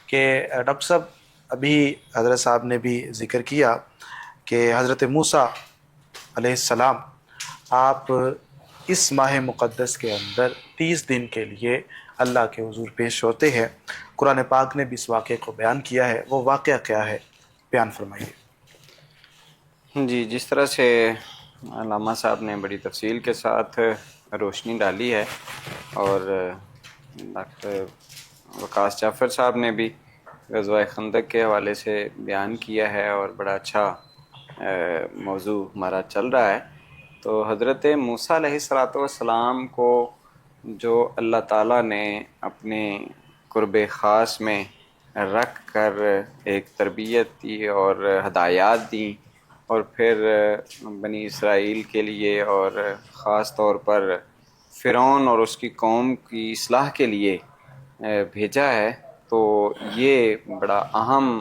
کہ ڈاکٹر صاحب ابھی حضرت صاحب نے بھی ذکر کیا کہ حضرت موسیٰ علیہ السلام آپ اس ماہ مقدس کے اندر 30 دن کے لیے اللہ کے حضور پیش ہوتے ہیں. قرآن پاک نے بھی اس واقعے کو بیان کیا ہے. وہ واقعہ کیا ہے بیان فرمائیے. جی، جس طرح سے علامہ صاحب نے بڑی تفصیل کے ساتھ روشنی ڈالی ہے اور ڈاکٹر وقاص جعفر صاحب نے بھی غزوہ خندق کے حوالے سے بیان کیا ہے اور بڑا اچھا موضوع ہمارا چل رہا ہے. تو حضرت موسیٰ علیہ السلام کو جو اللہ تعالیٰ نے اپنے قرب خاص میں رکھ کر ایک تربیت دی اور ہدایات دیں، اور پھر بنی اسرائیل کے لیے اور خاص طور پر فرعون اور اس کی قوم کی اصلاح کے لیے بھیجا ہے، تو یہ بڑا اہم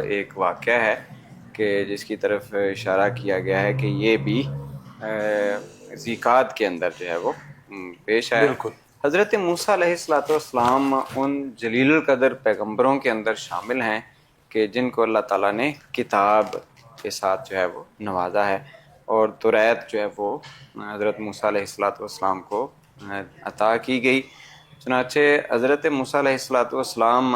ایک واقعہ ہے کہ جس کی طرف اشارہ کیا گیا ہے کہ یہ بھی زکوٰۃ کے اندر جو ہے وہ پیش آیا. بالکل. حضرت موسیٰ علیہ السلام ان جلیل القدر پیغمبروں کے اندر شامل ہیں کہ جن کو اللہ تعالیٰ نے کتاب کے ساتھ جو ہے وہ نوازا ہے، اور توریت جو ہے وہ حضرت موسیٰ علیہ السلام کو عطا کی گئی. چنانچہ حضرت موسیٰ علیہ السلام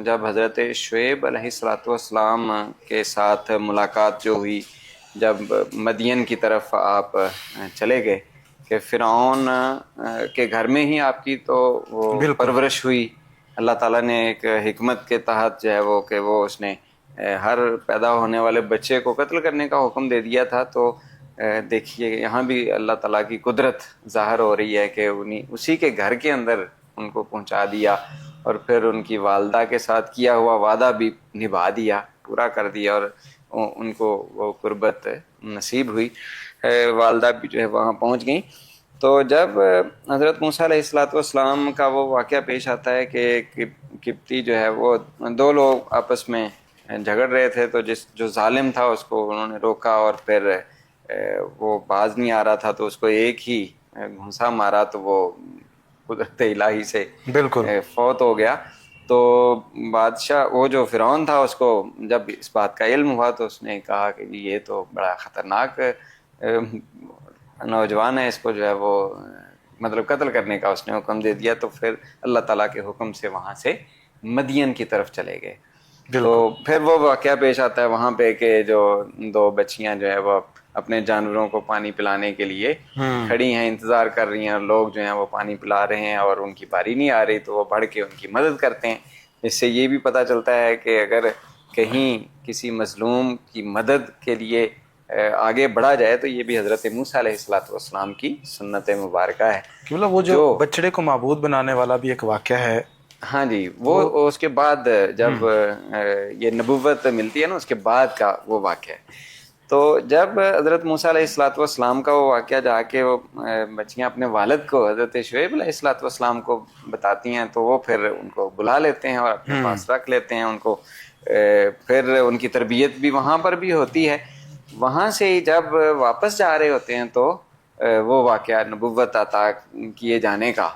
جب حضرت شعیب علیہ السلام کے ساتھ ملاقات جو ہوئی، جب مدین کی طرف آپ چلے گئے کہ فرعون کے گھر میں ہی آپ کی تو وہ پرورش ہوئی. اللہ تعالیٰ نے ایک حکمت کے تحت جو ہے وہ کہ وہ اس نے ہر پیدا ہونے والے بچے کو قتل کرنے کا حکم دے دیا تھا. تو دیکھیے یہاں بھی اللہ تعالیٰ کی قدرت ظاہر ہو رہی ہے کہ اسی کے گھر کے اندر ان کو پہنچا دیا، اور پھر ان کی والدہ کے ساتھ کیا ہوا وعدہ بھی نبھا دیا، پورا کر دیا، اور ان کو وہ قربت نصیب ہوئی. والدہ بھی جو ہے وہاں پہنچ گئیں. تو جب حضرت موسیٰ علیہ السلام کا وہ واقعہ پیش آتا ہے کہ قبطی جو ہے وہ دو لوگ آپس میں جھگڑ رہے تھے، تو جو ظالم تھا اس کو انہوں نے روکا، اور پھر وہ باز نہیں آ رہا تھا تو اس کو ایک ہی گھونسا مارا، تو وہ قدرت الہی سے فوت ہو گیا. تو بادشاہ وہ جو فرعون تھا اس کو جب اس بات کا علم ہوا تو اس نے کہا کہ یہ تو بڑا خطرناک نوجوان ہے، اس کو جو ہے وہ قتل کرنے کا اس نے حکم دے دیا. تو پھر اللہ تعالیٰ کے حکم سے وہاں سے مدین کی طرف چلے گئے. تو پھر وہ واقعہ پیش آتا ہے وہاں پہ کہ جو دو بچیاں جو ہے وہ اپنے جانوروں کو پانی پلانے کے لیے کھڑی ہیں، انتظار کر رہی ہیں، اور لوگ جو ہیں وہ پانی پلا رہے ہیں اور ان کی باری نہیں آ رہی، تو وہ بڑھ کے ان کی مدد کرتے ہیں. اس سے یہ بھی پتہ چلتا ہے کہ اگر کہیں کسی مظلوم کی مدد کے لیے آگے بڑھا جائے تو یہ بھی حضرت موسیٰ علیہ السلام کی سنت مبارکہ ہے. وہ جو بچڑے کو معبود بنانے والا بھی ایک واقعہ ہے. ہاں جی، وہ اس کے بعد جب یہ نبوت ملتی ہے نا، اس کے بعد کا وہ واقعہ ہے. تو جب حضرت موسیٰ علیہ السلام کا وہ واقعہ جا کے وہ بچیاں اپنے والد کو حضرت شعیب علیہ السلام کو بتاتی ہیں، تو وہ پھر ان کو بلا لیتے ہیں اور اپنے پاس رکھ لیتے ہیں ان کو. پھر ان کی تربیت بھی وہاں پر بھی ہوتی ہے. وہاں سے جب واپس جا رہے ہوتے ہیں تو وہ واقعہ نبوت عطا کیے جانے کا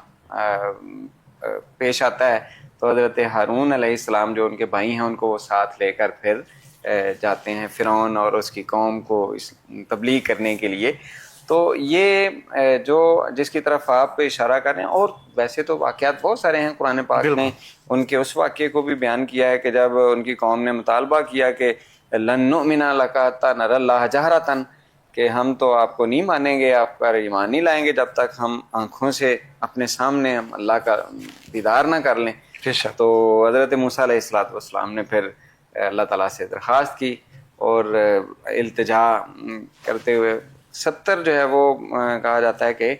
پیش آتا ہے. تو حضرت ہارون علیہ السلام جو ان کے بھائی ہیں ان کو وہ ساتھ لے کر پھر جاتے ہیں فرعون اور اس کی قوم کو تبلیغ کرنے کے لیے. تو یہ جو جس کی طرف آپ اشارہ کر رہے ہیں، اور ویسے تو واقعات بہت سارے ہیں قرآن پاک نے ان کے اس واقعے کو بھی بیان کیا ہے کہ جب ان کی قوم نے مطالبہ کیا کہ لن نؤمن لک حتی نری اللہ جہرۃ، کہ ہم تو آپ کو نہیں مانیں گے، آپ پر ایمان نہیں لائیں گے جب تک ہم آنکھوں سے اپنے سامنے ہم اللہ کا دیدار نہ کر لیں. تو حضرت موسیٰ علیہ السلام نے پھر اللہ تعالیٰ سے درخواست کی اور التجا کرتے ہوئے 70 جو ہے وہ کہا جاتا ہے کہ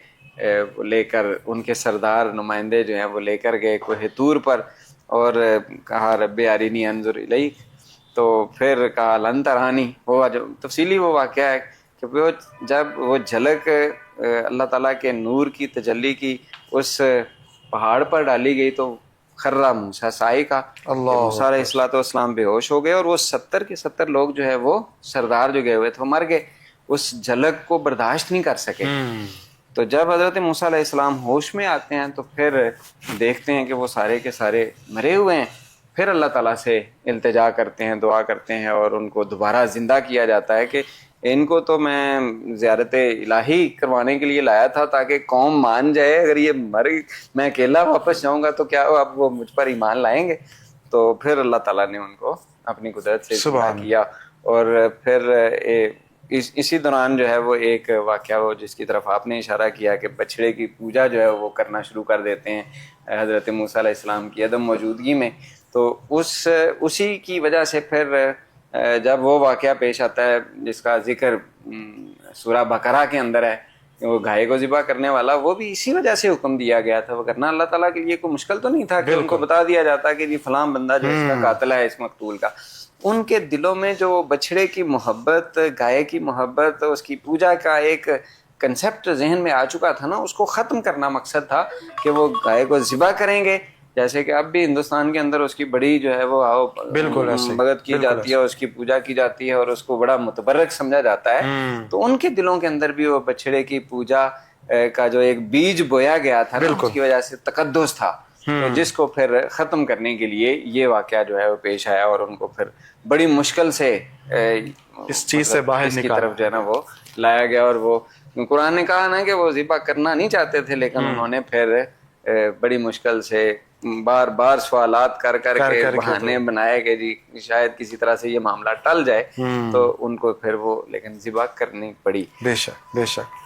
لے کر ان کے سردار نمائندے جو ہیں وہ لے کر گئے کوہ طور پر، اور کہا رب ارنی انظر الیک. تو پھر کہا لن ترانی. وہ جو تفصیلی وہ واقعہ ہے کہ وہ جب وہ جھلک اللہ تعالیٰ کے نور کی تجلی کی اس پہاڑ پر ڈالی گئی تو خرہ موسیٰ صاعقہ، موسیٰ علیہ السلام بے ہوش ہو گئے، اور وہ 70 کے 70 لوگ جو ہے وہ سردار جو گئے ہوئے تھے وہ مر گئے، اس جھلک کو برداشت نہیں کر سکے. تو جب حضرت موسیٰ علیہ السلام ہوش میں آتے ہیں تو پھر دیکھتے ہیں کہ وہ سارے کے سارے مرے ہوئے ہیں. پھر اللہ تعالیٰ سے التجا کرتے ہیں, دعا کرتے ہیں, اور ان کو دوبارہ زندہ کیا جاتا ہے کہ ان کو تو میں زیارت الہی کروانے کے لیے لایا تھا تاکہ قوم مان جائے, اگر یہ مر میں اکیلا واپس جاؤں گا تو کیا اب وہ مجھ پر ایمان لائیں گے. تو پھر اللہ تعالیٰ نے ان کو اپنی قدرت سے زندہ کیا. اور پھر اسی دوران جو ہے وہ ایک واقعہ وہ جس کی طرف آپ نے اشارہ کیا کہ بچھڑے کی پوجا جو ہے وہ کرنا شروع کر دیتے ہیں حضرت موسیٰ علیہ السلام کی عدم موجودگی میں. تو اسی کی وجہ سے پھر جب وہ واقعہ پیش آتا ہے جس کا ذکر سورہ بقرہ کے اندر ہے, وہ گائے کو ذبح کرنے والا, وہ بھی اسی وجہ سے حکم دیا گیا تھا. وہ کرنا اللہ تعالیٰ کے لیے کوئی مشکل تو نہیں تھا کہ ان کو بتا دیا جاتا کہ جی فلاں بندہ جو اس کا قاتل ہے اس مقتول کا. ان کے دلوں میں جو بچھڑے کی محبت, گائے کی محبت, اس کی پوجا کا ایک کنسیپٹ ذہن میں آ چکا تھا نا, اس کو ختم کرنا مقصد تھا کہ وہ گائے کو ذبح کریں گے. جیسے کہ اب بھی ہندوستان کے اندر اس کی بڑی جو ہے وہ بھگت کی جاتی ہے, اس کی پوجا کی جاتی ہے اور اس کو بڑا متبرک سمجھا جاتا ہے. تو ان کے دلوں کے اندر بھی وہ بچھڑے کی پوجا کا جو ایک بیج بویا گیا تھا اس کی وجہ سے تقدس تھا, جس کو پھر ختم کرنے کے لیے یہ واقعہ جو ہے وہ پیش آیا اور ان کو پھر بڑی مشکل سے اس چیز سے باہر کی طرف جو ہے نا وہ لایا گیا. اور وہ قرآن نے کہا نا کہ وہ ذبح کرنا نہیں چاہتے تھے, لیکن انہوں نے پھر بڑی مشکل سے بار بار سوالات کر کے بہانے بنائے کہ جی شاید کسی طرح سے یہ معاملہ ٹل جائے, تو ان کو پھر وہ لیکن ذبح کرنی پڑی. بے شک بے شک.